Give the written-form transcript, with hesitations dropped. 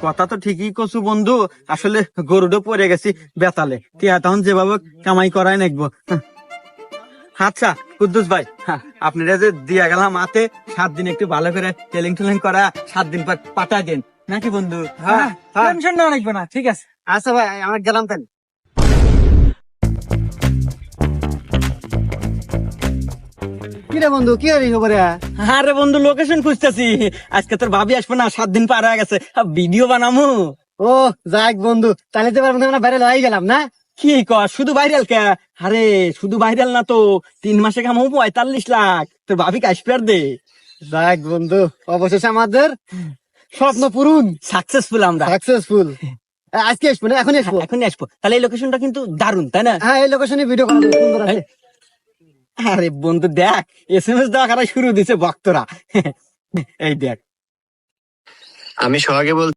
কথা তো ঠিকই কছু বন্ধু, আসলে গরুটা পড়ে গেছি বেতালে, টিয়া তখন যেভাবে কামাই করাই নাকবো। আচ্ছা কুদ্দুস ভাই, আপনারা যে দিয়া গেলাম হাতে 7 দিন একটু ভালো করে টেলিং টেলিং করা, 7 দিন পর পাঠায় দেন নাকি বন্ধু? হ্যাঁ, টেনশন না লাগবে না, ঠিক আছে। আচ্ছা ভাই, আমরা গেলাম তাহলে। কি রে বন্ধু, কি হরি খবরে? আরে বন্ধু, লোকেশন খুঁজতেছি। আজকে তোর ভাবি আসবে না, 7 দিন পার হয়ে গেছে, ভিডিও বানামু। ও যাক বন্ধু, তাহলে তো এবার আমরা বাইরে লয়ে গেলাম না? কি কর, শুধু ভাইরাল কে? আরে শুধু ভাইরাল না তো, 3 মাসে কামাবো 45 লাখ। তোর ভাবি আসবে আর দে। যাক বন্ধু, অবশেষে আমাদের স্বপ্ন পূরণ, সাকসেসফুল আমরা। সাকসেসফুল। আজকে আসবো না, এখন আসবো? এখনই আসবো। তাহলে এই লোকেশনটা কিন্তু দারুণ, তাই না? হ্যাঁ, এই লোকেশনে ভিডিও করা যাবে, সুন্দর আছে। আরে বন্ধু দেখ, SMS দেওয়া কারা শুরু দিছে ভক্তরা। এই দেখ। আমি সোহাগে বল